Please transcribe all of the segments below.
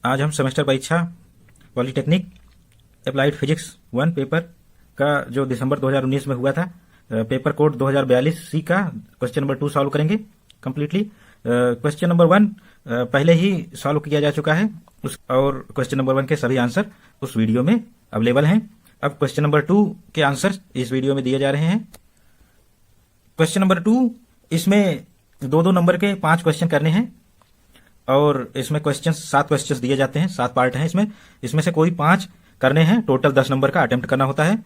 आज हम सेमेस्टर परीक्षा पॉलिटेक्निक अप्लाइड फिजिक्स 1 पेपर का जो दिसंबर 2019 में हुआ था पेपर कोड 2042 सी का क्वेश्चन नंबर 2 सॉल्व करेंगे कंप्लीटली। क्वेश्चन नंबर 1 पहले ही सॉल्व किया जा चुका है और क्वेश्चन नंबर 1 के सभी आंसर उस वीडियो में अवेलेबल हैं। अब क्वेश्चन नंबर 2 के आंसर इस वीडियो में दिए जा रहे हैं। क्वेश्चन नंबर 2 इसमें 2-2 नंबर के 5 क्वेश्चन करने हैं और इसमें 7 क्वेश्चन दिए जाते हैं, 7 पार्ट हैं इसमें से कोई 5 करने हैं। टोटल 10 नंबर का अटेम्प्ट करना होता है।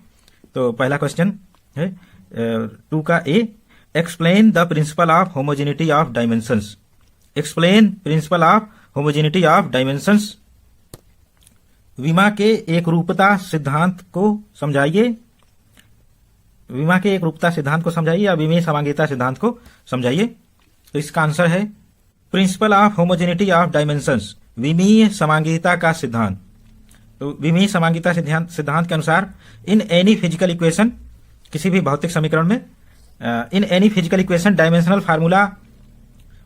तो पहला क्वेश्चन है 2 का A, explain the principle of homogeneity of dimensions. Explain principle of homogeneity of dimensions. विमा के एकरूपता सिद्धांत को समझाइए। विमा के एकरूपता सिद्धांत को समझाइए या विमीय समांगिता सिद्धांत को समझाइए। तो इसका आंसर है principle of homogeneity of dimensions, विमीय समांगिता का सिद्धांत। तो विमीय समांगिता सिद्धांत के अनुसार इन एनी फिजिकल इक्वेशन, किसी भी भौतिक समीकरण में in any physical equation dimensional formula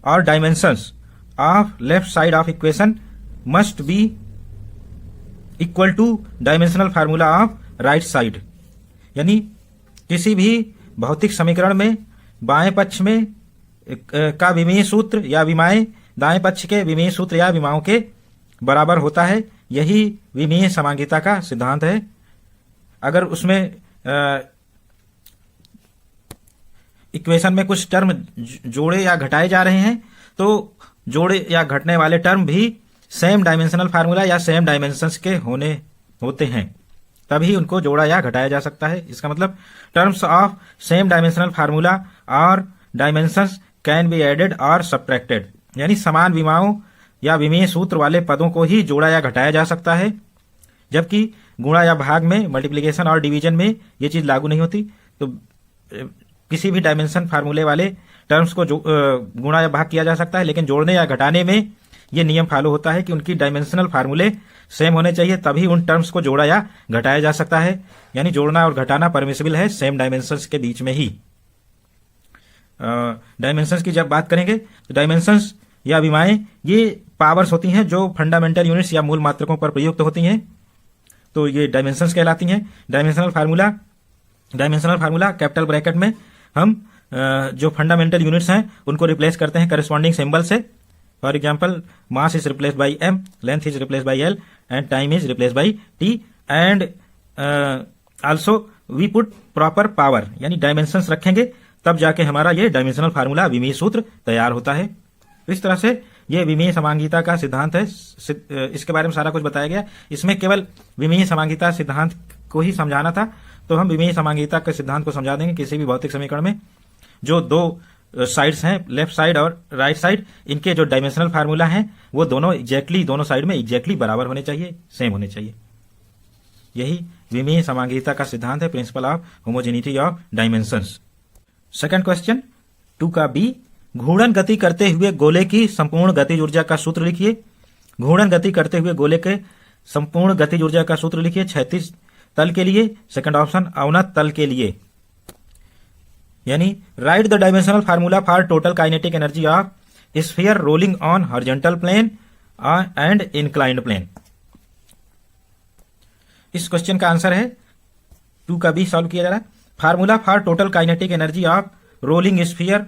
और dimensions of left side of equation must be equal to dimensional formula of right side. यानी किसी भी भौतिक समीकरण में बाएं पक्ष में का विमीय सूत्र या विमाएं दाएं पक्ष के विमीय सूत्र या विमाओं के बराबर होता है। यही विमीय समांगिता का सिद्धांत है। अगर उसमें इक्वेशन में कुछ टर्म जोड़े या घटाए जा रहे हैं तो जोड़े या घटने वाले टर्म भी सेम डायमेंशनल फार्मूला या सेम डायमेंशंस के होते हैं, तभी उनको जोड़ा या घटाया जा सकता है। इसका मतलब terms of same dimensional formula और डायमेंशंस कैन बी एडेड और सब्ट्रैक्टेड। यानी समान विमाओं या विमीय सूत्र वाले पदों को ही जोड़ा या घटाया जा सकता है, जबकि गुणा या भाग में, मल्टीप्लिकेशन और डिवीजन में ये चीज लागू नहीं होती। तो किसी भी डायमेंशन फार्मूले वाले टर्म्स को गुणा या भाग किया जा सकता है, लेकिन जोड़ने या घटाने में ये नियम फॉलो होता है कि उनकी डायमेंशनल फार्मूले सेम होने चाहिए, तभी उन टर्म्स को जोड़ा या घटाया जा सकता है। यानी जोड़ना और घटाना परमिसिबल है सेम डायमेंशंस के बीच में ही। डायमेंशंस की जब बात करेंगे तो डायमेंशंस या विमाएं ये पावर्स होती हैं जो फंडामेंटल यूनिट्स या मूल मात्रकों पर प्रयुक्त होती हैं, तो ये डायमेंशंस कहलाती हैं। डायमेंशनल फार्मूला कैपिटल ब्रैकेट में हम जो फंडामेंटल यूनिट्स हैं उनको रिप्लेस करते हैं करस्पॉन्डिंग सिंबल से। For example, mass is replace by m, length is replace by l and time is replace by t and also we put proper power. यानी dimensions रखेंगे तब जाके हमारा ये डायमेंशनल फार्मूला विमीय सूत्र तैयार होता है। इस तरह से ये विमीय समांगिता का सिद्धांत है। इसके बारे में सारा कुछ बताया गया। इसमें केवल विमीय समांगिता सिद्धांत को ही समझाना था, तो हम विमीय समांगिता के सिद्धांत को समझा देंगे। किसी भी भौतिक समीकरण में जो 2 साइड्स हैं, लेफ्ट साइड और राइट साइड, इनके जो डायमेंशनल फार्मूला हैं वो दोनों साइड में एग्जैक्टली बराबर होने चाहिए, सेम होने चाहिए। यही विमीय समांगिता का सिद्धांत है, principle of homogeneity of dimensions. Second question 2 का बी, घूर्णन गति करते हुए गोले की संपूर्ण गतिज ऊर्जा का सूत्र लिखिए। घूर्णन गति करते हुए गोले के संपूर्ण गतिज ऊर्जा का सूत्र लिखिए। क्षैतिज तल के लिए, सेकंड ऑप्शन अवनत तल के लिए। यानी write the dimensional formula for total kinetic energy of sphere rolling on horizontal plane and inclined plane. इस क्वेश्चन का आंसर है 2 का बी सॉल्व किया जा रहा है। Formula for total kinetic energy of rolling sphere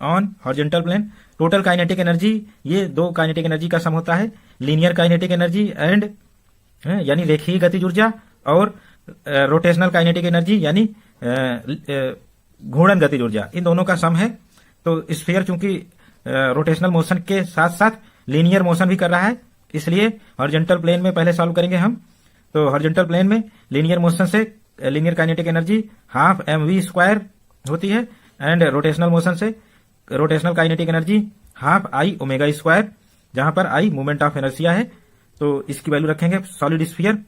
on horizontal plane. Total kinetic energy, ये 2 kinetic energy का सम होता है, लीनियर काइनेटिक एनर्जी एंड यानी रेखीय गतिज ऊर्जा, और रोटेशनल काइनेटिक एनर्जी यानी घूर्णन गतिज ऊर्जा। इन दोनों का सम है। तो स्फीयर चूंकि रोटेशनल मोशन के साथ साथ लीनियर मोशन भी कर रहा है, इसलिए हॉरिजॉन्टल प्लेन में पहले सॉल्व करेंगे हम। तो हॉरिजॉन्टल प्लेन में लीनियर मोशन से linear kinetic energy half mv² होती है एंड रोटेशनल मोशन से rotational kinetic energy half I⍵², जहां पर I मोमेंट ऑफ इनर्शिया है। तो इसकी वैल्यू रखेंगे सॉलिड स्फीयर,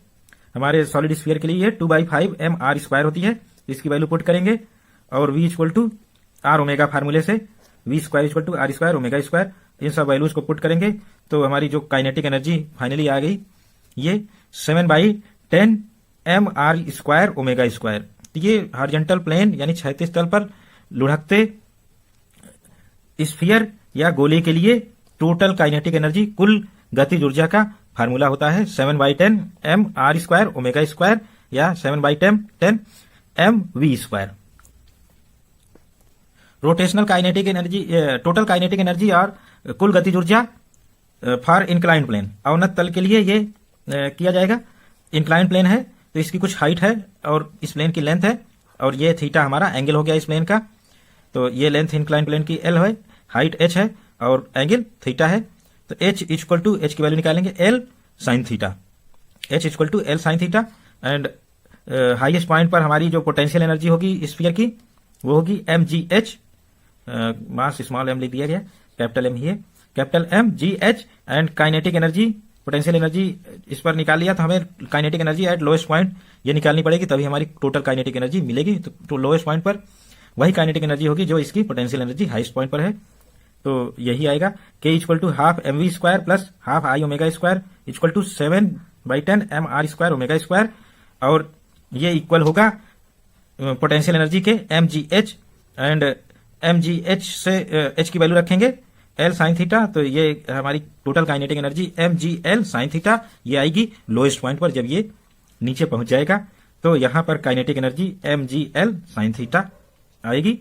हमारे सॉलिड स्फीयर के लिए ये 2/5 mr² होती है। इसकी वैल्यू पुट करेंगे और v = r⍵ फार्मूले से v² = r², ω², इन सब वैल्यूज को पुट करेंगे तो हमारी जो काइनेटिक एनर्जी फाइनली आ गई ये 7/10 mr² ω²। ये हॉरिजॉन्टल प्लेन यानी क्षैतिज तल पर लुढ़कते स्फीयर या गोले के लिए टोटल काइनेटिक एनर्जी, कुल गतिज ऊर्जा का फार्मूला होता है 7/10 mr² ओमेगा स्क्वायर या 7/10 mv²। Rotational kinetic energy, total kinetic energy और कुल गतिज ऊर्जा फॉर इंक्लाइंड प्लेन, अवनत तल के लिए ये किया जाएगा। इंक्लाइंड प्लेन है तो इसकी कुछ हाइट है और इस प्लेन की लेंथ है, और ये थीटा हमारा एंगल हो गया इस प्लेन का। तो ये लेंथ इंक्लाइंड प्लेन की l है, हाइट h है और एंगल थीटा है। तो h इक्वल टू h की वैल्यू निकालेंगे l sine theta, h equal to l sine theta. And highest point पर हमारी जो पोटेंशियल एनर्जी होगी स्फीयर की वो होगी mgh, मास स्मॉल m लिख दिया गया, कैपिटल M ही है, capital mgh। And kinetic energy, potential energy इस पर निकाल लिया, तो हमें kinetic energy at lowest point ये निकालनी पड़ेगी, तभी हमारी टोटल काइनेटिक एनर्जी मिलेगी। तो लोएस्ट पॉइंट पर वही काइनेटिक एनर्जी होगी जो इसकी पोटेंशियल एनर्जी हाईएस्ट पॉइंट पर है। तो यही आएगा k equal to half mv² plus half i omega square equal to 7/10 mr² omega square, और ये इक्वल होगा पोटेंशियल एनर्जी के mgh। एंड mgh से h की वैल्यू रखेंगे l साइन थीटा, तो ये हमारी total kinetic energy mgl sine theta ये आएगी लोएस्ट पॉइंट पर। जब ये नीचे पहुंच जाएगा तो यहां पर kinetic energy mgl sine theta आएगी।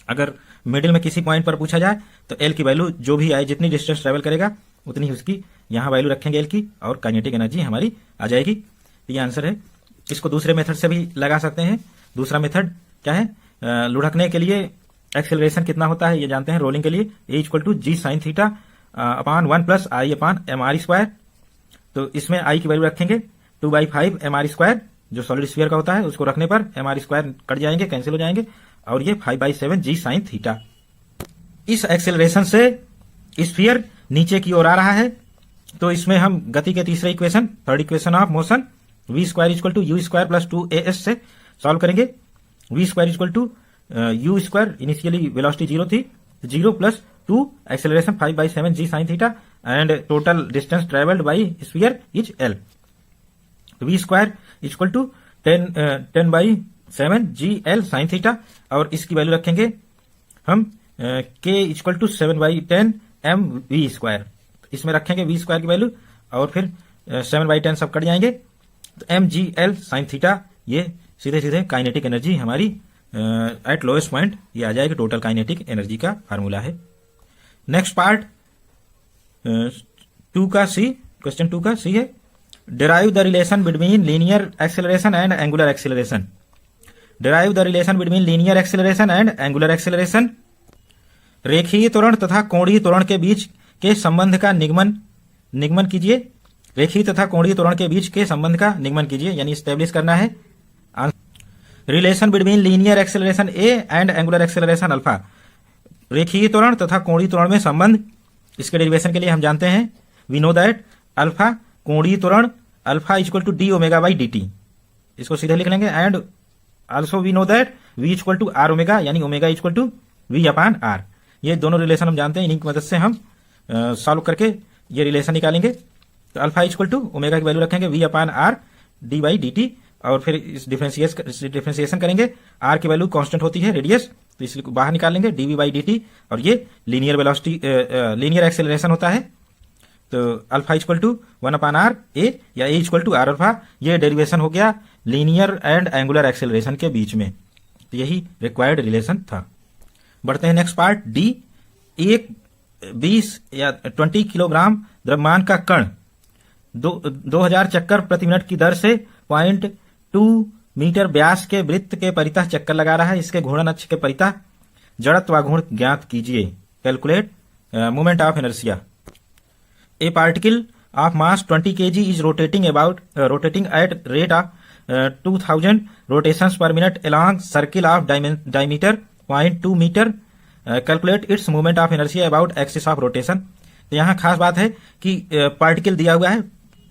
अगर मिडिल में किसी पॉइंट पर पूछा जाए तो l की वैल्यू जो भी आए, जितनी डिस्टेंस ट्रेवल करेगा उतनी ही उसकी यहां वैल्यू रखेंगे l की, और काइनेटिक एनर्जी हमारी आ जाएगी। तो ये आंसर है। इसको दूसरे मेथड से भी लगा सकते हैं। दूसरा मेथड क्या है, लुढ़कने के लिए एक्सेलरेशन कितना होता है ये जानते हैं। रोलिंग के लिए a equal to g sine theta upon 1 plus i upon mr²। तो इसमें i की वैल्यू रखेंगे 2/5 mr², जो सॉलिड स्फीयर का होता है, उसको रखने पर mr² कट जाएंगे, कैंसिल हो जाएंगे, और ये 5/7 g साइन थीटा। इस एक्सेलरेशन से स्फीयर नीचे की ओर आ रहा है, तो इसमें हम गति के तीसरे equation, third equation of motion v² equal to u² plus 2as से सॉल्व करेंगे। v² equal to u², initially velocity 0 थी, 0 plus 2 acceleration 5/7 g sine theta, and total distance travelled by sphere is l। v² equal to 10/7 gl sine theta, और इसकी value रखेंगे हम k equal to 7/10 mv²। इसमें रखेंगे v² की value, और फिर 7/10 सब कट जाएंगे, तो mgl साइन थीटा ये सीधे सीधे काइनेटिक एनर्जी हमारी एट लोएस्ट पॉइंट ये आ जाएगी। टोटल काइनेटिक एनर्जी का फार्मूला है। नेक्स्ट पार्ट 2 का सी, क्वेश्चन 2 का सी है, derive the relation between linear acceleration and angular acceleration. Derive the relation between linear acceleration and angular acceleration. रेखीय त्वरण तथा कोणीय त्वरण के बीच के संबंध का निगमन कीजिए। रेखीय तथा कोणीय त्वरण के बीच के संबंध का निगमन कीजिए, यानी स्टेब्लिश करना है। Relation between linear acceleration A and angular acceleration alpha. रेखीय त्वरण तथा कोणीय त्वरण में संबंध, इसके डेरिवेशन के लिए हम जानते हैं, वी नो दैट अल्फा कोणीय त्वरण alpha equal to d omega by d t, इसको सीधे लिख लेंगे। And also we know that v equal to r omega, यानी omega equal to v upon r. ये दोनों रिलेशन हम जानते हैं, इन्हीं की मदद से हम सॉल्व करके ये रिलेशन निकालेंगे। तो अल्फा इक्वल टू ओमेगा की वैल्यू रखेंगे v upon r d by d t, और फिर इस डिफरेंशिएशन करेंगे। आर की वैल्यू कांस्टेंट होती है, रेडियस, तो इसलिए बाहर निकाल लेंगे डीवी बाई डी टी, और ये लीनियर वेलोसिटी लीनियर एक्सेलरेशन होता है। तो alpha equal to 1 upon r a, या a equal to r alpha, ये डेरिवेशन हो गया लीनियर एंड एंगुलर एक्सेलरेशन के बीच में। तो यही रिक्वायर्ड रिलेशन था। बढ़ते हैं नेक्स्ट पार्ट डी। एक 20 या 20 किलोग्राम द्रव्यमान का कण 2000 चक्कर प्रति मिनट की दर से 0.2 मीटर व्यास के वृत्त के परितः चक्कर लगा रहा है। इसके घूर्णन अक्ष के परितः जड़त्व घूर्ण ज्ञात कीजिए। Calculate moment of inertia. A particle of mass 20 kg is rotating at rate of 2000 rotations per minute along circle of diameter 0.2 meter. Calculate its moment of inertia about axis of rotation. तो यहाँ खास बात है कि particle दिया हुआ है,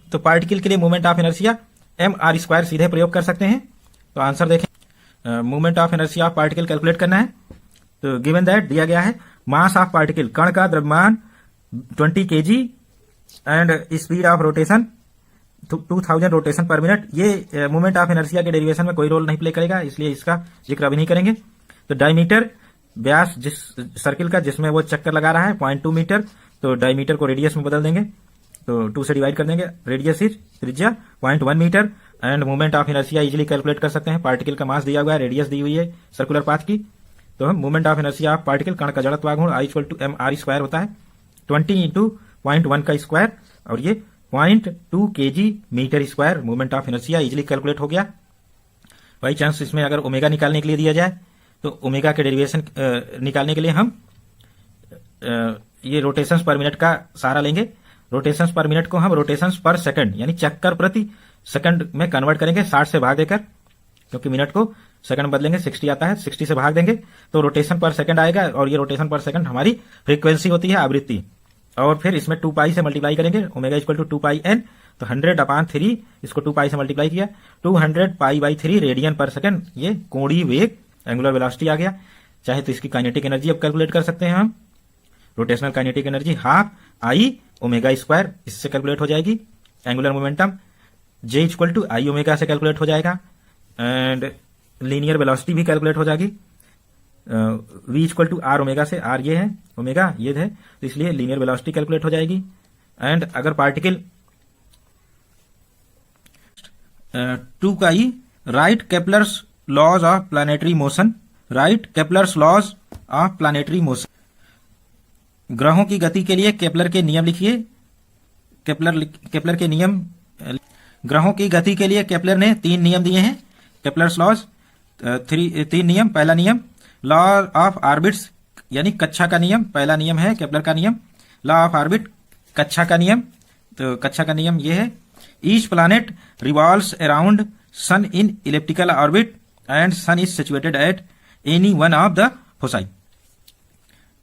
तो पार्टिकल के लिए मोमेंट ऑफ इनर्शिया mr² सीधे प्रयोग कर सकते हैं। तो आंसर देखें, moment of inertia of particle calculate करना है। तो गिवन दैट दिया गया है मास ऑफ पार्टिकल, कण का द्रव्यमान 20 kg and speed of rotation 2000 rotation पर मिनट। ये मोमेंट ऑफ इनर्शिया के डेरिवेशन में कोई रोल नहीं प्ले करेगा, इसलिए इसका जिक्र अभी नहीं करेंगे। तो डायमीटर व्यास जिस सर्किल का जिसमें वो चक्कर लगा रहा है 0.2 मीटर, तो डायमीटर को रेडियस में बदल देंगे। तो 2 से डिवाइड कर देंगे। रेडियस इज त्रिज्या 0.1 metre and moment of inertia easily calculate कर सकते हैं। पार्टिकल का मास दिया हुआ है, रेडियस दी हुई है सर्कुलर पाथ की, तो हम moment of inertia of particle कण का जड़त्व गुण I = mr² होता है 20 × 0.1 का स्क्वायर और ये 0.2 kg metre square moment of inertia easily calculate हो गया। बाई चांस इसमें अगर ओमेगा निकालने के लिए दिया जाए तो ओमेगा के डेरिवेशन निकालने के लिए हम ये रोटेशंस पर मिनट का सहारा लेंगे। रोटेशंस पर मिनट को हम रोटेशंस पर सेकंड यानी चक्कर प्रति सेकंड में कन्वर्ट करेंगे 60 से भाग देकर, क्योंकि मिनट को सेकंड में बदलेंगे 60 आता है, 60 से भाग देंगे तो रोटेशन पर सेकंड आएगा और ये रोटेशन पर सेकंड हमारी फ्रीक्वेंसी होती है, आवृत्ति। और फिर इसमें 2 पाई से मल्टीप्लाई करेंगे, ओमेगा = 2πn, तो 100/3 इसको 2 पाई से मल्टीप्लाई किया 200π/3 रेडियन पर सेकंड, ये कोणीय वेग एंगुलर वेलोसिटी आ गया। चाहे तो इसकी काइनेटिक एनर्जी अब कैलकुलेट कर सकते हैं हम, रोटेशनल काइनेटिक एनर्जी ½ I⍵², इससे कैलकुलेट हो जाएगी। एंगुलर मोमेंटम J = I⍵ से कैलकुलेट हो जाएगा एंड लीनियर वेलोसिटी भी कैलकुलेट हो जाएगी। V = R⍵ से, R ये है, ओमेगा ये है, तो इसलिए लीनियर वेलोसिटी कैलकुलेट हो जाएगी। एंड अगर पार्टिकल 2 का ही write Kepler's laws of planetary motion, write Kepler's laws of planetary motion, ग्रहों की गति के लिए केपलर के नियम लिखिए। केपलर के नियम, ग्रहों की गति के लिए केपलर ने 3 नियम दिए हैं, केपलर्स लॉज 3 नियम। पहला नियम लॉ ऑफ ऑर्बिट्स यानी कक्षा का नियम, पहला नियम है केपलर का नियम, लॉ ऑफ ऑर्बिट कक्षा का नियम। तो कक्षा का नियम ये है, each planet revolves around sun in elliptical orbit and sun is situated at any one of the foci.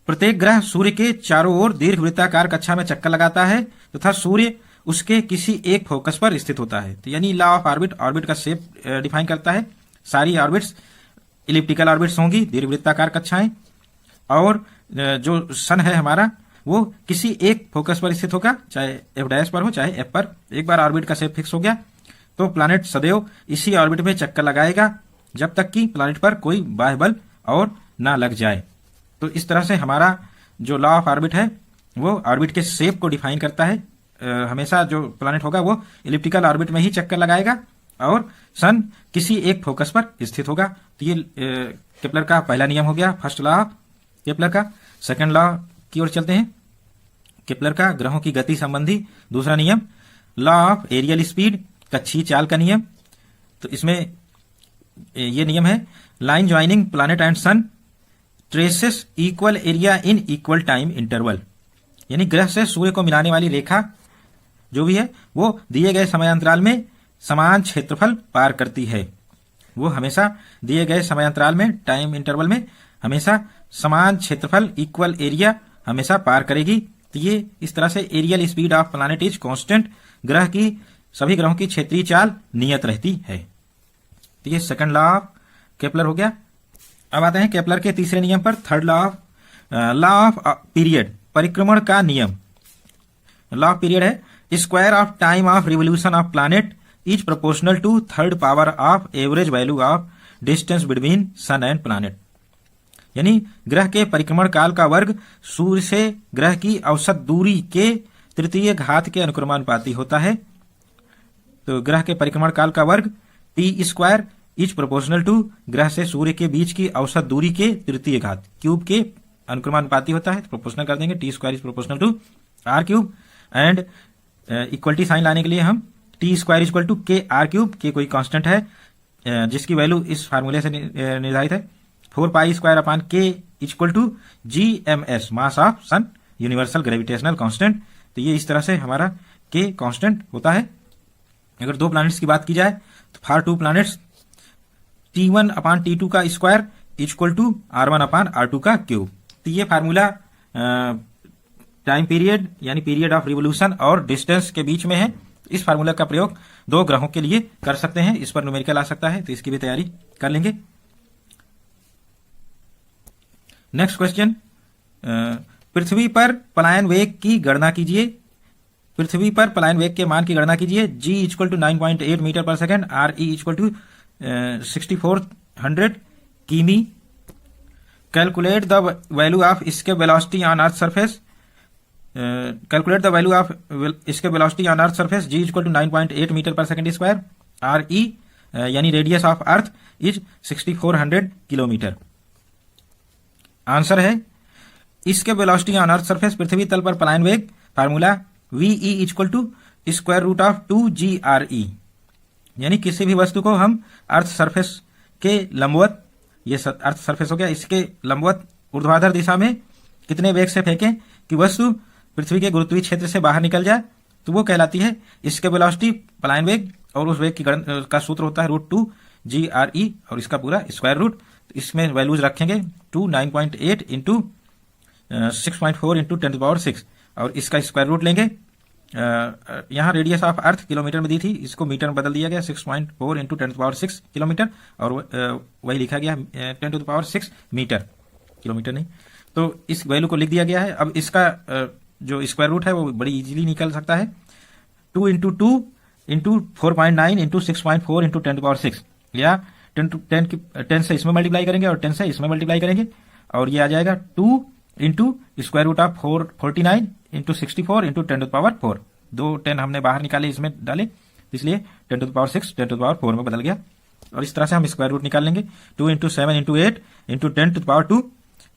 प्रत्येक ग्रह सूर्य के चारों ओर दीर्घवृत्ताकार कक्षा में चक्कर लगाता है तथा सूर्य उसके किसी एक फोकस पर स्थित होता है। तो यानी लॉ ऑफ ऑर्बिट, ऑर्बिट का शेप डिफाइन करता है। सारी ऑर्बिट्स इलिप्टिकल ऑर्बिट्स होंगी, दीर्घवृत्ताकार कक्षाएं, और जो सन है हमारा वो किसी एक फोकस पर स्थित होगा, चाहे F' पर हो चाहे F पर। एक बार ऑर्बिट का शेप फिक्स हो गया तो प्लैनेट सदैव इसी ऑर्बिट में चक्कर लगाएगा जब तक कि प्लैनेट पर कोई बाह्य बल और ना लग जाए। तो इस तरह से हमारा जो लॉ ऑफ ऑर्बिट है वो ऑर्बिट के शेप को डिफाइन करता है। हमेशा जो प्लैनेट होगा वो इलिप्टिकल ऑर्बिट में ही चक्कर लगाएगा और सन किसी एक फोकस पर स्थित होगा। तो ये केपलर का पहला नियम हो गया, फर्स्ट लॉ केपलर का। सेकंड लॉ की ओर चलते हैं, केपलर का ग्रहों की गति संबंधी दूसरा नियम, लॉ ऑफ एरियल स्पीड, कक्षीय चाल का नियम। तो इसमें ये नियम है, line joining planet and sun traces equal area in equal time interval, यानी ग्रह से सूर्य को मिलाने वाली रेखा जो भी है वो दिए गए समयांतराल में समान क्षेत्रफल पार करती है। वो हमेशा दिए गए समयांतराल में, टाइम इंटरवल में हमेशा समान क्षेत्रफल, इक्वल एरिया हमेशा पार करेगी। तो ये इस तरह से areal speed of planet is constant, ग्रह की सभी ग्रहों की क्षेत्रीय चाल नियत रहती है। तो ये सेकंड लॉ ऑफ केपलर हो गया। अब आते हैं केपलर के तीसरे नियम पर, थर्ड लॉ ऑफ पीरियड, परिक्रमण का नियम। लॉ ऑफ पीरियड है, square of time of revolution of planet is proportional to third power of average value of distance between sun and planet, यानी ग्रह के परिक्रमण काल का वर्ग सूर्य से ग्रह की औसत दूरी के तृतीय घात के अनुक्रमानुपाती होता है। तो ग्रह के परिक्रमण काल का वर्ग T² इज प्रोपोर्शनल टू ग्रह से सूर्य के बीच की औसत दूरी के तृतीय घात क्यूब के अनुक्रमानुपाती होता है। तो प्रोपोर्शनल कर देंगे, T² is proportional to R³ and equality sign लाने के लिए हम T² = KR³, के कोई कांस्टेंट है जिसकी वैल्यू इस फार्मूले से निर्धारित है, 4π² K = GMS, mass of sun, universal gravitational constant. तो ये इस तरह से हमारा K कांस्टेंट होता है। अगर 2 प्लैनेट्स की बात की जाए तो फॉर 2 प्लैनेट्स T1/T2 का स्क्वायर = R1/R2 का क्यूब। तो ये फार्मूला टाइम पीरियड यानी पीरियड ऑफ रिवोल्यूशन और डिस्टेंस के बीच में है। इस फार्मूला का प्रयोग 2 ग्रहों के लिए कर सकते हैं। इस पर न्यूमेरिकल आ सकता है, तो इसकी भी तैयारी कर लेंगे। नेक्स्ट क्वेश्चन, पृथ्वी पर पलायन वेग की गणना कीजिए। पृथ्वी पर पलायन वेग के मान की गणना कीजिए। G = 9.8 मीटर पर सेकेंड, RE = 6400 किमी। Calculate the value of escape velocity on earth surface. Calculate the value of escape velocity on earth surface g equal to 9.8 metre पर सेकंड स्क्वायर, आर ई यानी radius of earth is 6400 kilometre. Answer है escape velocity on earth surface पृथ्वी तल पर पलायन वेग formula v e equal to square root of 2GRE, यानी किसी भी वस्तु को हम अर्थ सरफेस के लंबवत, ये अर्थ सरफेस हो गया, इसके लंबवत ऊर्ध्वाधर दिशा में कितने वेग से फेंकें कि वस्तु पृथ्वी के गुरुत्वीय क्षेत्र से बाहर निकल जाए, तो वो कहलाती है इसके वेलोसिटी पलायन वेग, और उस वेग की का सूत्र होता है √2GRE और इसका पूरा स्क्वायर रूट। तो इसमें वैल्यूज रखेंगे 9.8 इंटू 6.4 इंटू 10⁻⁶, और इसका स्क्वायर रूट लेंगे। यहाँ रेडियस ऑफ अर्थ किलोमीटर में दी थी, इसको मीटर में बदल दिया गया 6.4 इंटू 10⁻⁶ किलोमीटर, और वही लिखा गया 10⁻⁶ मीटर, किलोमीटर नहीं। तो इस वैल्यू को लिख दिया गया है। अब इसका जो स्क्वायर रूट है वो बड़ी इजीली निकल सकता है, 2 इंटू 2 इंटू 4.9 इंटू 6.4 इंटू 10⁻⁶, या 10 से इसमें मल्टीप्लाई करेंगे और 10 से इसमें मल्टीप्लाई करेंगे, और ये आ जाएगा 2 into square root of 49 into 64 into 10⁻⁴। 2 10 हमने बाहर निकाले, इसमें डाले, इसलिए 10⁻⁶ 10⁻⁴ में बदल गया। और इस तरह से हम स्क्वायर रूट निकाल लेंगे 2 इंटू 7 इंटू 8 इंटू 10⁻²,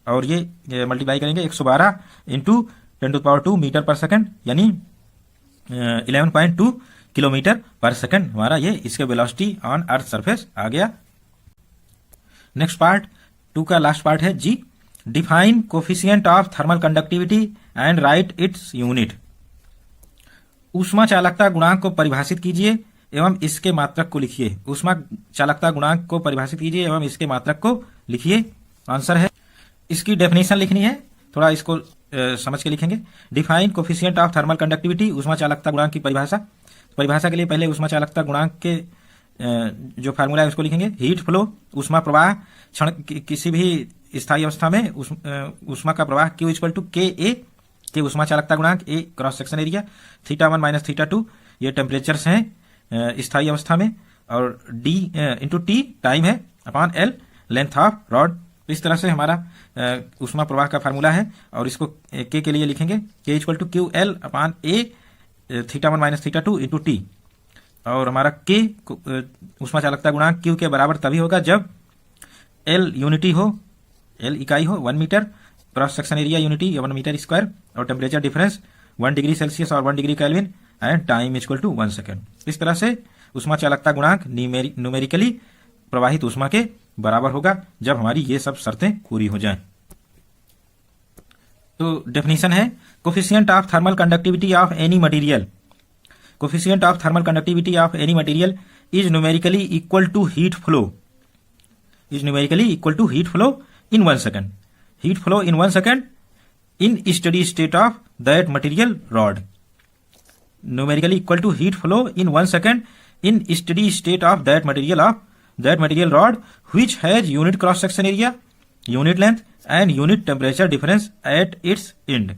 और ये मल्टीप्लाई करेंगे 112 इंटू 10⁻² मीटर पर सेकंड, यानी 11.2 किलोमीटर पर सेकंड हमारा ये escape velocity on earth surface आ गया। नेक्स्ट पार्ट 2 का लास्ट पार्ट है जी, define coefficient of thermal conductivity and write its unit. ऊष्मा चालकता गुणांक को परिभाषित कीजिए एवं इसके मात्रक को लिखिए। ऊष्मा चालकता गुणांक को परिभाषित कीजिए एवं इसके मात्रक को लिखिए। आंसर है, इसकी डेफिनेशन लिखनी है, थोड़ा इसको समझ के लिखेंगे। Define coefficient of thermal conductivity, ऊष्मा चालकता गुणांक की परिभाषा के लिए पहले ऊष्मा चालकता गुणांक के जो फार्मूला है उसको लिखेंगे। हीट फ्लो, ऊष्मा प्रवाह, क्षण किसी भी स्थायी अवस्था में ऊष्मा का प्रवाह Q इक्वल टू KA, के ऊष्मा चालकता गुणांक, A cross section area, θ1 minus θ2 ये टेम्परेचर्स हैं स्थायी अवस्था में, और D इंटू T टाइम है upon L length of rod. इस तरह से हमारा ऊष्मा प्रवाह का फार्मूला है, और इसको K के लिए लिखेंगे K equal to QL upon A θ1 minus θ2 into T, और हमारा K ऊष्मा चालकता गुणांक Q के बराबर तभी होगा जब L यूनिटी हो, L इकाई हो, 1 metre, cross section area unity 1 metre square, और टेम्परेचर डिफरेंस 1 डिग्री सेल्सियस और 1 degree kelvin, and time equal to 1 second. इस तरह से ऊष्मा चालकता गुणांक न्यूमेरिकली प्रवाहित ऊष्मा के बराबर होगा जब हमारी ये सब शर्तें पूरी हो जाएं। तो डेफिनेशन है, coefficient of thermal conductivity of any material, coefficient of thermal conductivity of any material is numerically equal to heat flow, is numerically equal to heat flow in 1 second. Heat flow in 1 second in steady state of that material rod. Numerically equal to heat flow in 1 second in steady state of that material rod which has unit cross section area, unit length and unit temperature difference at its end.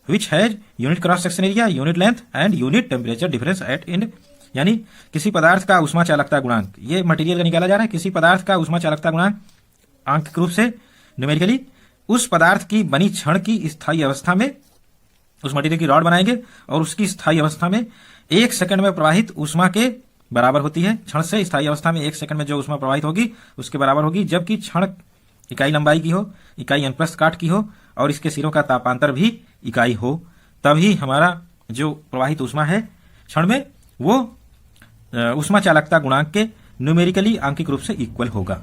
Which has unit cross section area, unit length and unit temperature difference at end. यानी किसी पदार्थ का ऊष्मा चालकता गुणांक, ये material का निकाला जा रहा है, किसी पदार्थ का ऊष्मा चालकता गुणांक आंकिक रूप से न्यूमेरिकली उस पदार्थ की बनी क्षण की स्थायी अवस्था में उस मटेरियल की रॉड बनाएंगे, और उसकी स्थायी अवस्था में 1 सेकंड में प्रवाहित ऊष्मा के बराबर होती है। क्षण से स्थायी अवस्था में 1 सेकंड में जो ऊष्मा प्रवाहित होगी उसके बराबर होगी, जबकि क्षण इकाई लंबाई की हो, इकाई अनुप्रस्थ काट की हो, और इसके सिरों का तापांतर भी इकाई हो, तभी हमारा जो प्रवाहित ऊष्मा है क्षण में वो ऊष्मा चालकता गुणांक के न्यूमेरिकली आंकिक रूप से इक्वल होगा।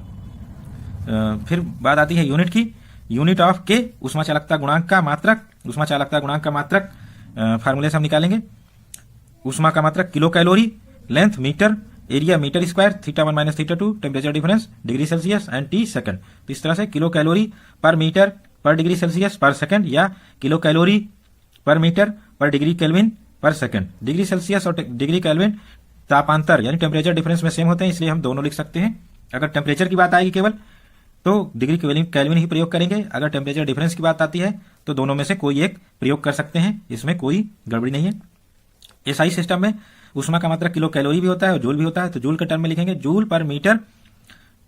फिर बात आती है यूनिट की। यूनिट ऑफ के ऊष्मा चालकता गुणांक का मात्रक, ऊष्मा चालकता गुणांक का मात्रक फार्मूले से हम निकालेंगे। ऊष्मा का मात्रक kilocalorie, length metre, area metre square, θ1 minus θ2 temperature difference degree Celsius and T second. तो इस तरह से किलो कैलोरी पर मीटर पर डिग्री सेल्सियस पर सेकंड, या किलो कैलोरी पर मीटर पर डिग्री केल्विन पर सेकंड। डिग्री सेल्सियस और डिग्री केल्विन तापांतर यानी टेम्परेचर डिफरेंस में सेम होते हैं, इसलिए हम दोनों लिख सकते हैं। अगर टेम्परेचर की बात आएगी केवल तो डिग्री केल्विन ही प्रयोग करेंगे, अगर टेम्परेचर डिफरेंस की बात आती है तो दोनों में से कोई एक प्रयोग कर सकते हैं, इसमें कोई गड़बड़ी नहीं है। एसआई सिस्टम में ऊष्मा का मात्रक किलो कैलोरी भी होता है और जूल भी होता है, तो जूल के टर्म में लिखेंगे जूल पर मीटर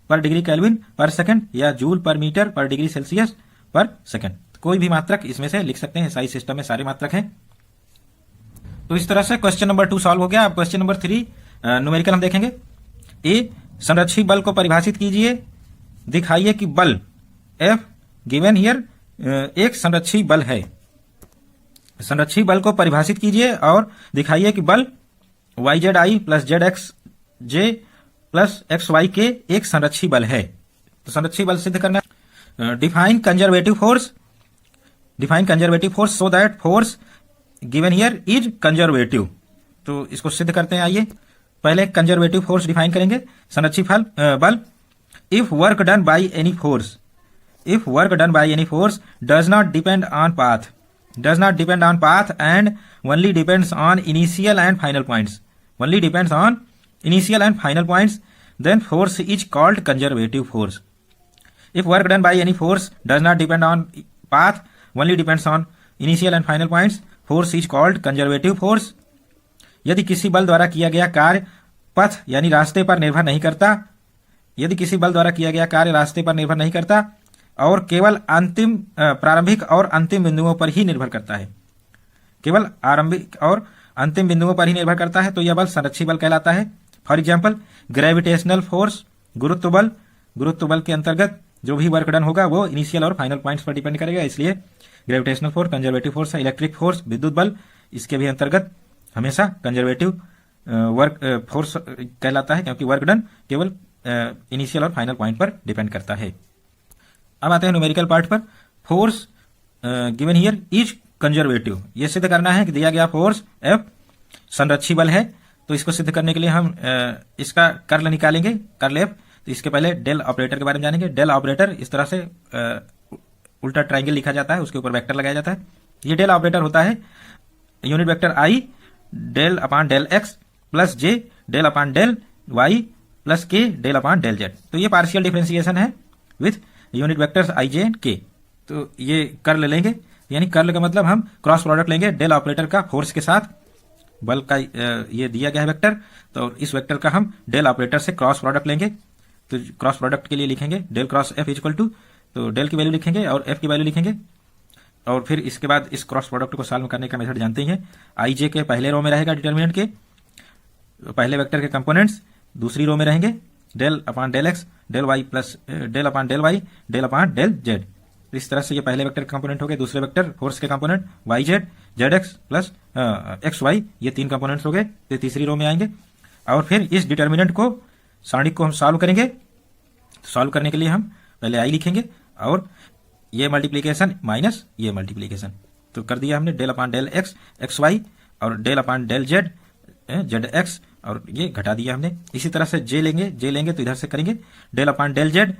पर डिग्री केल्विन पर सेकंड, या जूल पर मीटर पर डिग्री सेल्सियस पर सेकंड। कोई भी मात्रक इसमें से लिख सकते हैं, SI सिस्टम में सारे मात्रक हैं। तो इस तरह से क्वेश्चन नंबर 2 सॉल्व हो गया। अब क्वेश्चन नंबर 3 न्यूमेरिकल हम देखेंगे। ए, संरक्षी बल को परिभाषित कीजिए, दिखाइए कि बल F गिवन हियर एक संरक्षी बल है। संरक्षी बल को परिभाषित कीजिए और दिखाइए कि बल YZI plus ZXJ plus XY के एक संरक्षी बल है। तो संरक्षी बल सिद्ध करना, define conservative force, define conservative force so that force given here is conservative. तो इसको सिद्ध करते हैं। आइए पहले कंजर्वेटिव फोर्स डिफाइन करेंगे। संरक्षी बल, if work done by any force, if work done by any force does not depend on path and only depends on initial and final points, then force is called conservative force. If work done by any force does not depend on path, only depends on initial and final points, force is called conservative force. यदि किसी बल द्वारा किया गया कार्य पथ यानी रास्ते पर निर्भर नहीं करता, यदि किसी बल द्वारा किया गया कार्य रास्ते पर निर्भर नहीं करता और केवल प्रारंभिक और अंतिम बिंदुओं पर ही निर्भर करता है, केवल आरंभिक और अंतिम बिंदुओं पर ही निर्भर करता है, तो यह बल संरक्षी बल कहलाता है। फॉर एग्जाम्पल ग्रेविटेशनल फोर्स, गुरुत्व बल के अंतर्गत जो भी वर्क डन होगा वो इनिशियल और फाइनल पॉइंट्स पर डिपेंड करेगा, इसलिए ग्रेविटेशनल फोर्स कंजर्वेटिव फोर्स है। इलेक्ट्रिक फोर्स, विद्युत बल, इसके भी अंतर्गत हमेशा कंजर्वेटिव वर्क फोर्स कहलाता है, क्योंकि वर्क डन केवल इनिशियल और फाइनल पॉइंट पर डिपेंड करता है। अब आते हैं न्यूमेरिकल पार्ट पर। Force given here is conservative, यह सिद्ध करना है कि दिया गया फोर्स F संरक्षी बल है। तो इसको सिद्ध करने के लिए हम इसका कर्ल निकालेंगे, कर्ल F। तो इसके पहले डेल ऑपरेटर के बारे में जानेंगे। डेल ऑपरेटर इस तरह से उल्टा ट्राइंगल लिखा जाता है, उसके ऊपर वेक्टर लगाया जाता है। ये डेल ऑपरेटर होता है unit vector I del upon del x plus J del upon del y plus K del upon del Z। तो ये पार्शियल डिफरेंशिएशन है with unit vectors I J and K। तो ये कर्ल लेंगे, यानी curl का मतलब हम क्रॉस प्रोडक्ट लेंगे डेल ऑपरेटर का फोर्स के साथ। बल का ये दिया गया है वेक्टर, तो इस वेक्टर का हम डेल ऑपरेटर से क्रॉस प्रोडक्ट लेंगे। तो क्रॉस प्रोडक्ट के लिए लिखेंगे del cross F equal to, तो डेल की वैल्यू लिखेंगे और F की वैल्यू लिखेंगे, और फिर इसके बाद इस क्रॉस प्रोडक्ट को सॉल्व करने का मेथड जानते ही हैं। I J के पहले रो में रहेगा डिटर्मिनेंट के पहले वेक्टर के कंपोनेंट्स, दूसरी रो में रहेंगे del upon del x del y plus del upon del y del upon del z. इस तरह से ये पहले वेक्टर के कंपोनेंट हो गए। दूसरे वेक्टर फोर्स के component y z z x plus x y, ये 3 कंपोनेंट्स हो गए। तो तीसरी रो में आएंगे और फिर इस डिटर्मिनेंट को सारणिक को हम सॉल्व करेंगे। सॉल्व करने के लिए हम पहले आई लिखेंगे और ये मल्टीप्लीकेशन माइनस ये मल्टीप्लीकेशन, तो कर दिया हमने del upon del x x y और del upon del z z x, और ये घटा दिया हमने। इसी तरह से जे लेंगे तो इधर से करेंगे del upon del z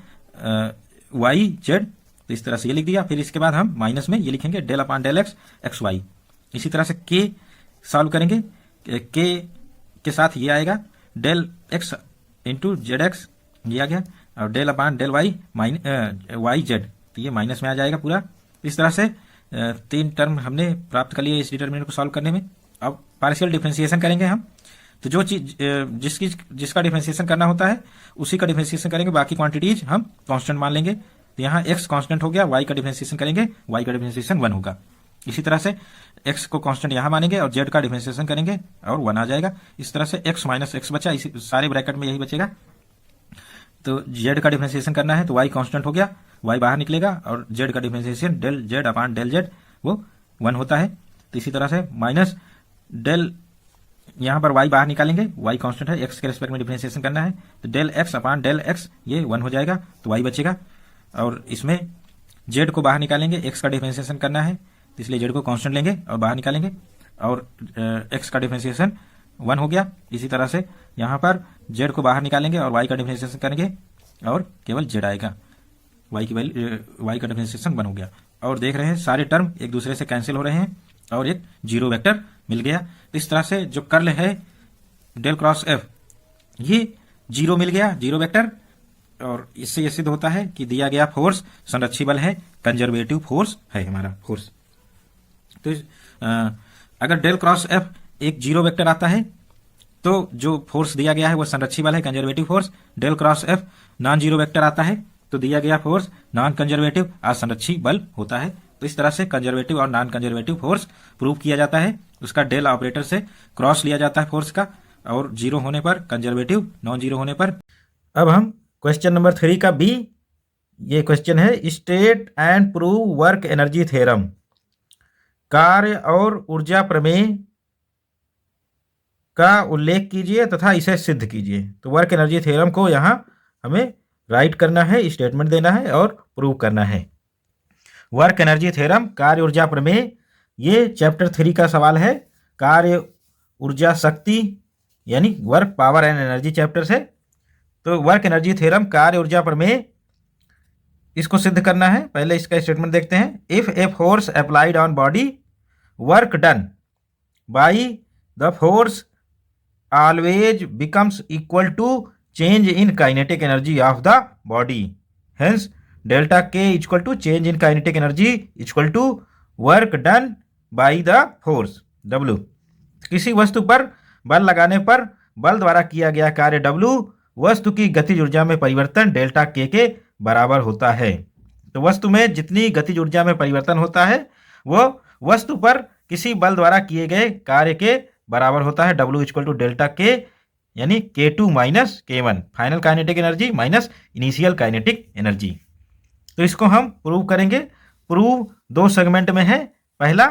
y z, तो इस तरह से ये लिख दिया। फिर इसके बाद हम माइनस में ये लिखेंगे del upon del x x y. इसी तरह से के सॉल्व करेंगे, के के साथ ये आएगा del x into z x, ये आ गया, और del upon del y y z, तो ये माइनस में आ जाएगा पूरा। इस तरह से 3 टर्म हमने प्राप्त कर लिए इस डिटर्मिनेंट को सॉल्व करने में। अब पार्शियल डिफरेंशिएशन करेंगे हम, तो जो चीज जिसका डिफरेंशिएशन करना होता है उसी का डिफरेंशिएशन करेंगे, बाकी क्वांटिटीज हम कांस्टेंट मान लेंगे। तो यहाँ x कांस्टेंट हो गया, y का डिफरेंशिएशन करेंगे, y का डिफरेंशिएशन 1 होगा। इसी तरह से x को कांस्टेंट यहाँ मानेंगे और z का डिफरेंशिएशन करेंगे और 1 आ जाएगा। इस तरह से x माइनस एक्स बचा, इसी सारे ब्रैकेट में यही बचेगा। तो z का डिफरेंशिएशन करना है तो y कांस्टेंट हो गया, y बाहर निकलेगा और z का differentiation del z upon del z वो 1 होता है। तो इसी तरह से माइनस डेल, यहाँ पर y बाहर निकालेंगे, y कांस्टेंट है, x के रेस्पेक्ट में डिफरेंशिएशन करना है, तो del x upon del x ये 1 हो जाएगा, तो y बचेगा। और इसमें z को बाहर निकालेंगे, x का डिफरेंशिएशन करना है, तो इसलिए z को कांस्टेंट लेंगे और बाहर निकालेंगे, और x का डिफरेंशिएशन 1 हो गया। इसी तरह से यहाँ पर z को बाहर निकालेंगे और y का डिफरेंशिएशन करेंगे और केवल z आएगा, y की वैल्यू y का डिफरेंशिएशन 1 हो गया। और देख रहे हैं सारे टर्म एक दूसरे से कैंसिल हो रहे हैं और एक जीरो वेक्टर मिल गया। तो इस तरह से जो कर्ल है डेल क्रॉस एफ, ये जीरो मिल गया, जीरो वेक्टर, और इससे यह सिद्ध होता है कि दिया गया फोर्स संरक्षी बल है, कंजर्वेटिव फोर्स है हमारा फोर्स। तो अगर डेल क्रॉस एफ एक जीरो वेक्टर आता है तो जो फोर्स दिया गया है वो संरक्षी बल है, conservative force. Del cross F non zero vector आता है तो दिया गया फोर्स नॉन कंजर्वेटिव असंरक्षी बल होता है। तो इस तरह से कंजर्वेटिव और नॉन कंजर्वेटिव फोर्स प्रूव किया जाता है। उसका डेल ऑपरेटर से क्रॉस लिया जाता है फोर्स का, और जीरो होने पर कंजर्वेटिव, नॉन जीरो होने पर। अब हम क्वेश्चन नंबर 3 का बी, ये क्वेश्चन है state and prove work energy theorem, कार्य और ऊर्जा प्रमेय का उल्लेख कीजिए तथा इसे सिद्ध कीजिए। तो वर्क एनर्जी थ्योरम को यहाँ हमें राइट करना है, स्टेटमेंट देना है और प्रूव करना है। वर्क एनर्जी थ्योरम, कार्य ऊर्जा प्रमेय, ये चैप्टर 3 का सवाल है। कार्य ऊर्जा शक्ति यानी work power and energy chapter से। तो वर्क एनर्जी थ्योरम, कार्य ऊर्जा प्रमेय, इसको सिद्ध करना है। पहले इसका स्टेटमेंट देखते हैं। If a force applied on body, work done by the force always becomes equal to change in kinetic energy of the body. Hence, delta K equal to change in kinetic energy equal to work done by the force W. किसी वस्तु पर बल लगाने पर बल द्वारा किया गया कार्य W वस्तु की गतिज ऊर्जा में परिवर्तन डेल्टा K के बराबर होता है। तो वस्तु में जितनी गतिज ऊर्जा में परिवर्तन होता है वो वस्तु पर किसी बल द्वारा किए गए कार्य के बराबर होता है। W इक्वल टू डेल्टा के यानी K2 minus K1, final kinetic energy minus initial kinetic energy. तो इसको हम प्रूव करेंगे। प्रूव 2 सेगमेंट में है। पहला,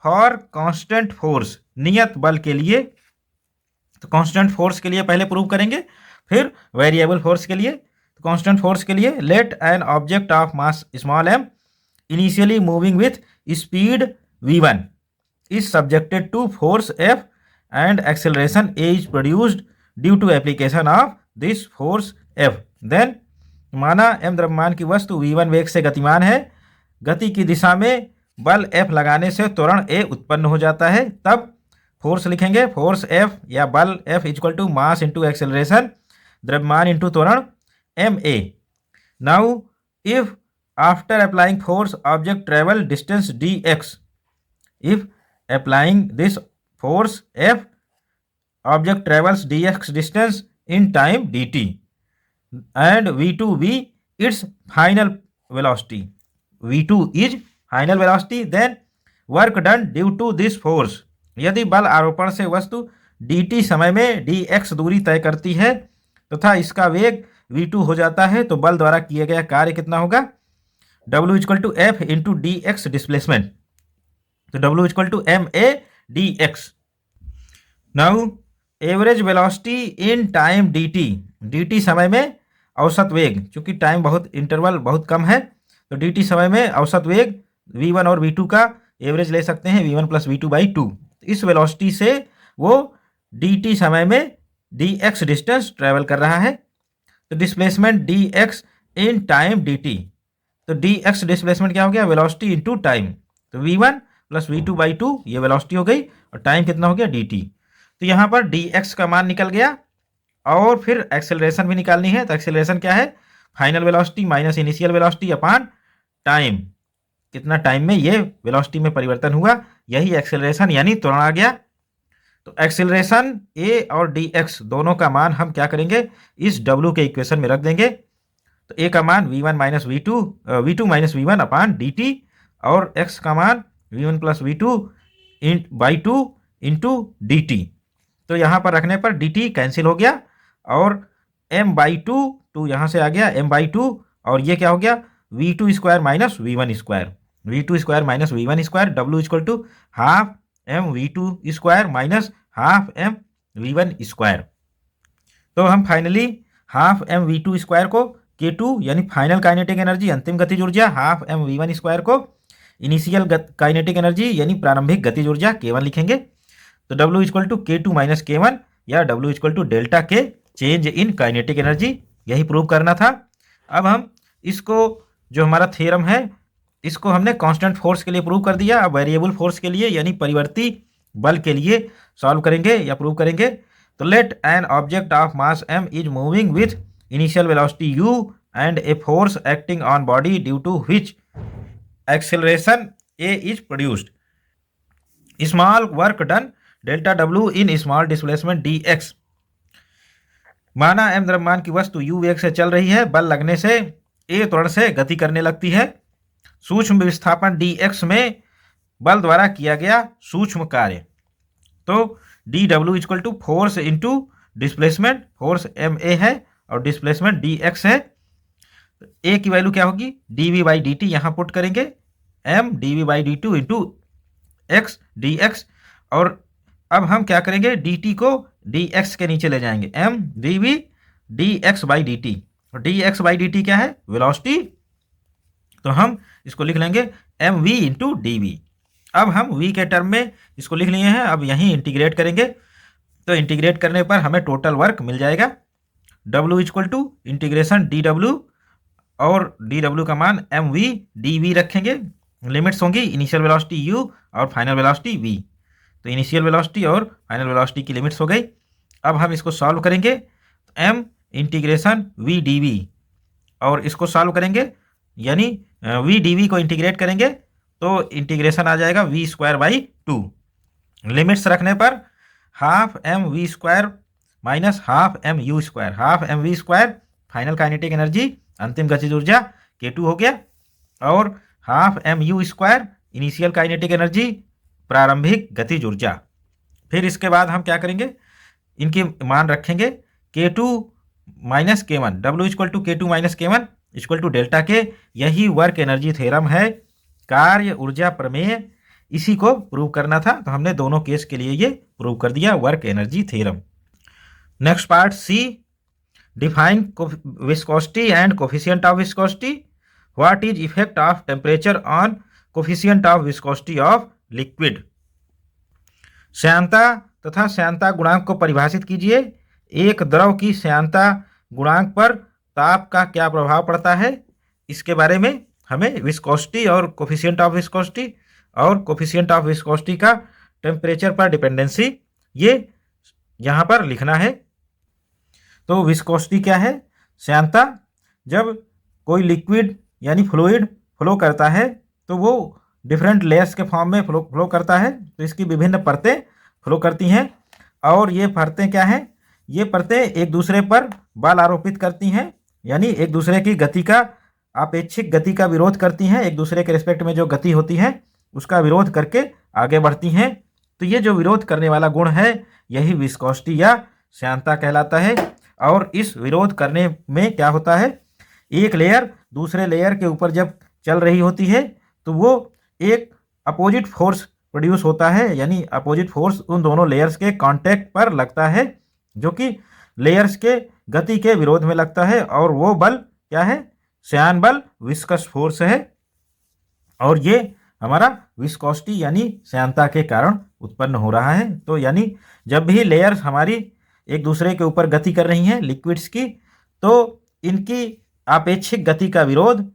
फॉर कांस्टेंट फोर्स, नियत बल के लिए। तो कांस्टेंट फोर्स के लिए पहले प्रूव करेंगे, फिर वेरिएबल फोर्स के लिए। तो कांस्टेंट फोर्स के लिए, let an object of mass small m initially moving with speed v1 is subjected to force F and acceleration A is produced due to application of this force F. Then माना m द्रव्यमान की वस्तु v1 वेग से गतिमान है, गति की दिशा में बल F लगाने से त्वरण A उत्पन्न हो जाता है। तब फोर्स लिखेंगे, फोर्स F या बल F equal to mass into acceleration, द्रव्यमान इंटू त्वरण ma. Now if after applying force object travel distance dx, if applying this force F, object travels dx distance in time dt and v2 be its final velocity. v2 is final velocity, then work done due to this force. यदि बल आरोपण से वस्तु dt समय में dx दूरी तय करती है तथा इसका वेग v2 हो जाता है, तो बल द्वारा किया गया कार्य कितना होगा? W equal to F into dx displacement. तो W equal to ma dx। Now average velocity in time dt समय में औसत वेग, चूंकि टाइम बहुत इंटरवल बहुत कम है तो dt समय में औसत वेग v1 और v2 का एवरेज ले सकते हैं, v1 प्लस v2 बाई 2। इस वेलोसिटी से वो dt समय में dx डिस्टेंस ट्रेवल कर रहा है। तो डिस्प्लेसमेंट dx इन टाइम dt, तो dx डिस्प्लेसमेंट क्या हो गया? Velocity into time. तो v1 प्लस v2 बाई 2 ये वेलोसिटी हो गई, और टाइम कितना हो गया? dt। तो यहाँ पर dx का मान निकल गया, और फिर एक्सेलरेशन भी निकालनी है। तो एक्सेलरेशन क्या है? Final velocity minus initial velocity upon time, कितना टाइम में ये वेलोसिटी में परिवर्तन हुआ, यही एक्सेलरेशन यानी त्वरण आ गया। तो एक्सेलरेशन a और dx दोनों का मान हम क्या करेंगे? इस w के इक्वेशन में रख देंगे। तो a का मान v1 minus v2 minus v1 upon dt, और x का मान v1 plus v2 by 2 into dt। तो यहाँ पर रखने पर dt कैंसिल हो गया, और m बाई 2 यहाँ से आ गया m बाई 2, और ये क्या हो गया? v2 square minus v1 square, v2 square minus v1 square. w equal to half m v2 square minus half m v1 square. तो हम finally half m v2 square को k2 यानी फाइनल काइनेटिक एनर्जी, अंतिम गतिज ऊर्जा, half m v1 square को initial kinetic energy यानी प्रारंभिक गतिज ऊर्जा k1 लिखेंगे। तो W equal to K2 minus K1 या W equal to delta K change in kinetic energy, यही प्रूव करना था। अब हम इसको, जो हमारा थ्योरम है, इसको हमने कांस्टेंट फोर्स के लिए प्रूव कर दिया। अब वेरिएबल फोर्स के लिए यानी परिवर्ती बल के लिए सॉल्व करेंगे या प्रूव करेंगे। तो let an object of mass m is moving with initial velocity u and a force acting on body due to which acceleration a is produced. Small work done delta W in small displacement dx। माना m द्रव्यमान की वस्तु u वेग से चल रही है, बल लगने से a त्वरण से गति करने लगती है। सूक्ष्म विस्थापन dx में बल द्वारा किया गया सूक्ष्म कार्य। तो dw equal to force into displacement, force ma है और डिस्प्लेसमेंट dx है। a की वैल्यू क्या होगी, dv बाई dt यहाँ पुट करेंगे, m dv by dt into x dx। और अब हम क्या करेंगे, dt को dx के नीचे ले जाएंगे, m dv dx by dt। और dx बाई dt क्या है, वेलोसिटी, तो हम इसको लिख लेंगे mv इंटू डी। अब हम v के टर्म में इसको लिख लिए हैं, अब यहीं इंटीग्रेट करेंगे। तो इंटीग्रेट करने पर हमें टोटल वर्क मिल जाएगा, w equal to integration dw, और dw का मान mv dv रखेंगे। लिमिट्स होंगी इनिशियल वेलोसिटी u और फाइनल वेलोसिटी v। तो इनिशियल वेलोसिटी और फाइनल वेलोसिटी की लिमिट्स हो गई। अब हम इसको सॉल्व करेंगे, m इंटीग्रेशन v dv, और इसको सॉल्व करेंगे यानी v dv को इंटीग्रेट करेंगे तो इंटीग्रेशन आ जाएगा v स्क्वायर बाई 2। लिमिट्स रखने पर half m v square minus half m u square, half m v square final kinetic energy अंतिम गतिज ऊर्जा K2 हो गया, और half m u square initial kinetic energy प्रारंभिक गतिज ऊर्जा। फिर इसके बाद हम क्या करेंगे, इनके मान रखेंगे K2 minus K1, W equal to K2 minus K1 equal to delta K। यही वर्क एनर्जी थ्योरम है, कार्य ऊर्जा प्रमेय, इसी को प्रूव करना था, तो हमने दोनों केस के लिए ये प्रूव कर दिया, work energy theorem. Next part C, define viscosity and coefficient of viscosity. What is effect of temperature on coefficient of viscosity of liquid. श्यानता तथा श्यानता गुणांक को परिभाषित कीजिए। एक द्रव की श्यानता गुणांक पर ताप का क्या प्रभाव पड़ता है, इसके बारे में हमें विस्कोसिटी और कोफिशिएंट ऑफ विस्कोसिटी और कोफिशिएंट ऑफ विस्कोसिटी का टेम्परेचर पर डिपेंडेंसी ये यहाँ पर लिखना है। तो विस्कोसिटी क्या है, श्यानता, जब कोई लिक्विड यानी फ्लूइड फ्लो करता है तो वो डिफरेंट लेयर्स के फॉर्म में फ्लो करता है, तो इसकी विभिन्न परतें फ्लो करती हैं, और ये परतें क्या हैं, ये परतें एक दूसरे पर बल आरोपित करती हैं, यानी एक दूसरे की गति का, अपेक्षिक गति का विरोध करती हैं, एक दूसरे के रिस्पेक्ट में जो गति होती है उसका विरोध करके आगे बढ़ती हैं। तो ये जो विरोध करने वाला गुण है यही विस्कोसिटी या श्यानता कहलाता है। और इस विरोध करने में क्या होता है, एक लेयर दूसरे लेयर के ऊपर जब चल रही होती है तो वो एक अपोजिट फोर्स प्रोड्यूस होता है, यानी अपोजिट फोर्स उन दोनों लेयर्स के कांटेक्ट पर लगता है, जो कि लेयर्स के गति के विरोध में लगता है, और वो बल क्या है, श्यान बल, विस्कस फोर्स है। और ये हमारा विस्कोसिटी यानी श्यानता के कारण उत्पन्न हो रहा है। तो यानी जब भी लेयर्स हमारी एक दूसरे के ऊपर गति कर रही हैं लिक्विड्स की, तो इनकी आपेक्षिक गति का विरोध,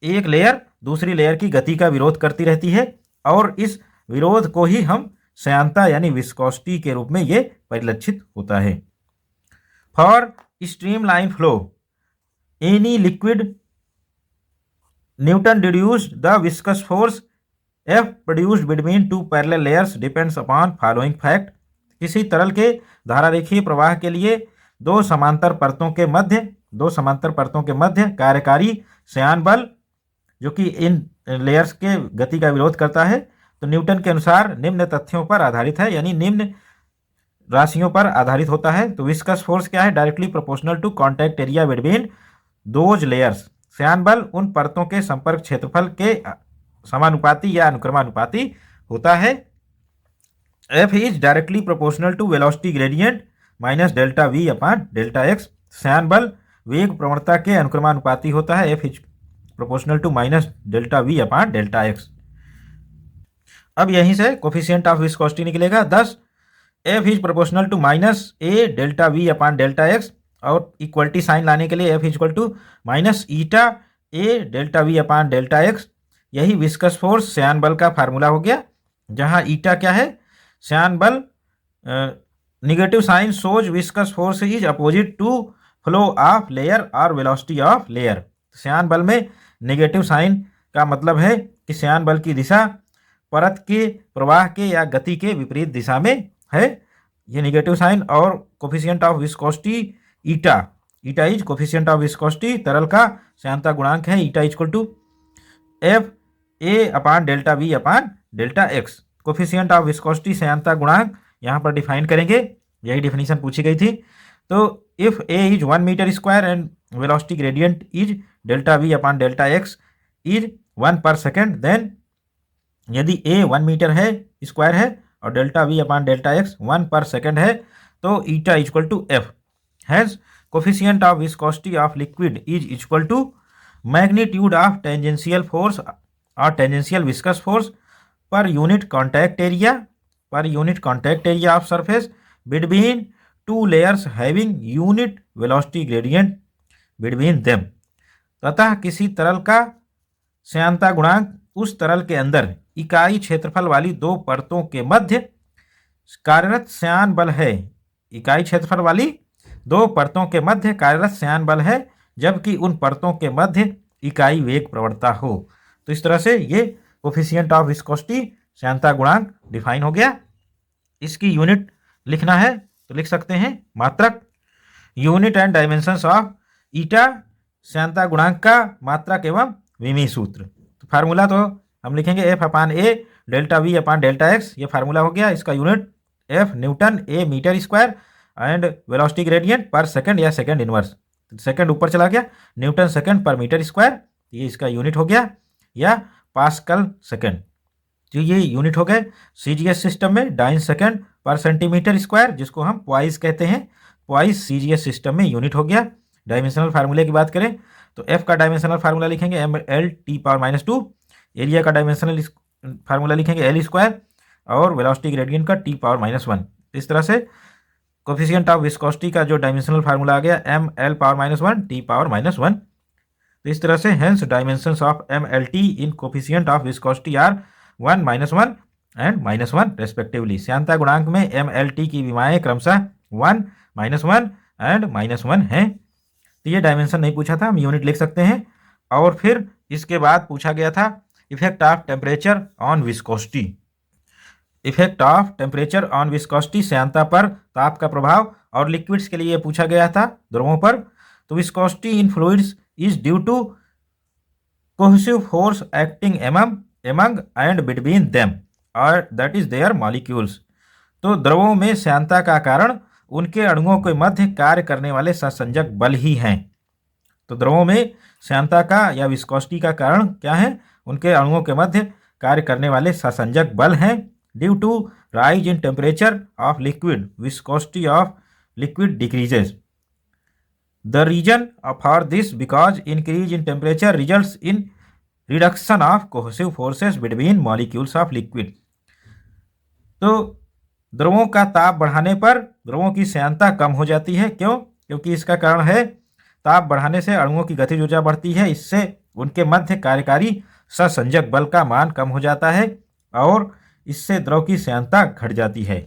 एक लेयर दूसरी लेयर की गति का विरोध करती रहती है, और इस विरोध को ही हम श्यानता यानी विस्कोसिटी के रूप में ये परिलक्षित होता है। For stream line flow any liquid Newton deduced the viscous force F produced between two parallel layers depends upon following fact. किसी तरल के धारारेखीय प्रवाह के लिए दो समांतर परतों के मध्य कार्यकारी श्यान बल, जो कि इन लेयर्स के गति का विरोध करता है, तो न्यूटन के अनुसार निम्न तथ्यों पर आधारित है, यानी निम्न राशियों पर आधारित होता है। तो विस्कस फोर्स क्या है, directly proportional to contact area between those layers. श्यान बल उन परतों के संपर्क क्षेत्रफल के समानुपाती या अनुक्रमानुपाती होता है। F is directly proportional to velocity gradient minus delta V upon delta x. श्यान बल वेग प्रवणता के अनुक्रमानुपाती होता है, F is proportional to minus delta V upon delta x. अब यहीं से कोफिशिएंट ऑफ विस्कोसिटी निकलेगा 10, F is proportional to minus A delta V upon delta x, और इक्वलिटी साइन लाने के लिए F is equal to minus eta A delta V upon delta x. यही viscous force श्यान बल का फार्मूला हो गया, जहां ईटा क्या है, श्यान बल, negative sign shows viscous force is opposite to flow of layer और वेलोसिटी ऑफ लेयर। श्यान बल में निगेटिव साइन का मतलब है कि श्यान बल की दिशा परत के प्रवाह के या गति के विपरीत दिशा में है, ये निगेटिव साइन। और coefficient of viscosity eta is coefficient of viscosity, तरल का श्यानता गुणांक है, eta equal to F a upon delta v upon delta x. Coefficient of viscosity श्यानता गुणांक यहाँ पर डिफाइन करेंगे, यही डिफिनीशन पूछी गई थी। तो if A is 1 metre square and velocity gradient is delta v upon delta x is 1 पर सेकेंड, देन यदि ए 1 मीटर है स्क्वायर है और delta v upon delta x 1 पर सेकेंड है तो eta equal to f. Has coefficient of viscosity of liquid is equal to magnitude of tangential force और tangential viscous force per unit contact area of surface between two layers having unit velocity gradient between them. अतः किसी तरल का श्यानता गुणांक उस तरल के अंदर इकाई क्षेत्रफल वाली दो परतों के मध्य कार्यरत श्यान बल है। इकाई क्षेत्रफल वाली दो परतों के मध्य कार्यरत श्यान बल है, जबकि उन परतों के मध्य इकाई वेग प्रवणता हो। तो इस तरह से ये कोफिशिएंट ऑफ विस्कोसिटी श्यानता गुणांक डिफाइन हो गया। इसकी यूनिट लिखना है तो लिख सकते हैं मात्रक। Unit and dimensions of eta श्यानता गुणांक का मात्रक एवं विमीय सूत्र। तो फार्मूला तो हम लिखेंगे f upon a delta v upon delta x, ये फार्मूला हो गया। इसका unit f newton, a metre square and velocity gradient पर सेकंड या सेकंड इनवर्स, सेकंड ऊपर चला गया, न्यूटन सेकंड पर मीटर स्क्वायर, ये इसका यूनिट हो गया, या पास्कल सेकंड। तो ये यूनिट हो गए। सीजीएस सिस्टम में डाइन सेकंड पर सेंटीमीटर स्क्वायर, जिसको हम पॉइस कहते हैं, पॉइस सीजीएस सिस्टम में यूनिट हो गया। डायमेंशनल फार्मूले की बात करें तो एफ का डायमेंशनल फार्मूला लिखेंगे M L T power -2, area का डायमेंशनल फार्मूला लिखेंगे एल स्क्वायर और वेलोसिटी ग्रेडियंट का टी पावर -1। इस तरह से कोफिशिएंट ऑफ विस्कोसिटी का जो डायमेंशनल फार्मूला आ गया M L power -1 T power -1। तो इस तरह से hence dimensions of M L T in coefficient of viscosity are 1, -1 and -1 respectively. श्यानता गुणांक में एम एल टी की विमाएँ क्रमशः 1, -1 एंड -1 हैं। तो ये डायमेंशन नहीं पूछा था, हम यूनिट लिख सकते हैं। और फिर इसके बाद पूछा गया था effect of temperature on viscosity. Effect of temperature on viscosity, श्यानता पर ताप का प्रभाव, और लिक्विड्स के लिए पूछा गया था द्रवों पर। तो viscosity in fluids is due to cohesive force acting among and between them और दैट इज देयर मॉलिक्यूल्स। तो द्रवों में श्यानता का कारण उनके अणुओं के मध्य कार्य करने वाले सहसंजक बल ही हैं। तो द्रवों में श्यानता का या विस्कोसिटी का कारण क्या है? उनके अणुओं के मध्य कार्य करने वाले सहसंजक बल हैं। Due to rise in temperature of liquid, viscosity of liquid decreases. The reason for this because increase in temperature results in reduction of cohesive forces between molecules of liquid. तो द्रवों का ताप बढ़ाने पर द्रवों की श्यानता कम हो जाती है। क्यों? क्योंकि इसका कारण है ताप बढ़ाने से अणुओं की गतिज ऊर्जा बढ़ती है, इससे उनके मध्य कार्यकारी सहसंजक बल का मान कम हो जाता है और इससे द्रव की श्यानता घट जाती है।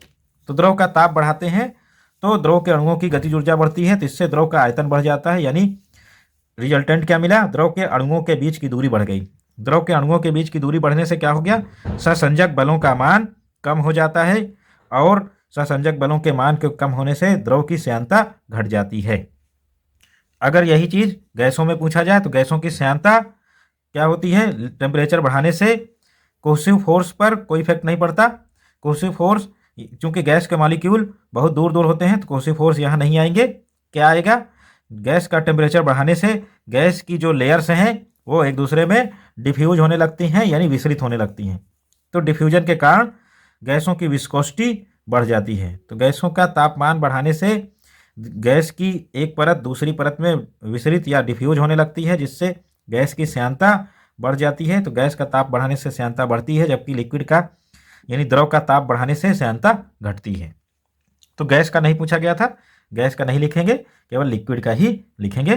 तो द्रव का ताप बढ़ाते हैं तो द्रव के अणुओं की गतिज ऊर्जा बढ़ती है, तो इससे द्रव का आयतन बढ़ जाता है। यानी रिजल्टेंट क्या मिला? द्रव के अणुओं के बीच की दूरी बढ़ गई। द्रव के अणुओं के बीच की दूरी बढ़ने से क्या हो गया? सहसंजक बलों का मान कम हो जाता है और सहसंजक बलों के मान के कम होने से द्रव की श्यानता घट जाती है। अगर यही चीज़ गैसों में पूछा जाए तो गैसों की श्यानता क्या होती है? टेम्परेचर बढ़ाने से कोहेसिव फोर्स पर कोई इफेक्ट नहीं पड़ता। कोहेसिव फोर्स, चूंकि गैस के मॉलिक्यूल बहुत दूर दूर होते हैं तो कोहेसिव फोर्स यहाँ नहीं आएंगे। क्या आएगा? गैस का टेम्परेचर बढ़ाने से गैस की जो लेयर्स हैं वो एक दूसरे में डिफ्यूज होने लगती हैं, यानी विसरित होने लगती हैं। तो डिफ्यूजन के कारण गैसों की विस्कोसिटी बढ़ जाती है। तो गैसों का तापमान बढ़ाने से गैस की एक परत दूसरी परत में विसरित या डिफ्यूज होने लगती है, जिससे गैस की श्यानता बढ़ जाती है। तो गैस का ताप बढ़ाने से श्यानता बढ़ती है, जबकि लिक्विड का यानी द्रव का ताप बढ़ाने से श्यानता घटती है। तो गैस का नहीं पूछा गया था, गैस का नहीं लिखेंगे, केवल लिक्विड का ही लिखेंगे।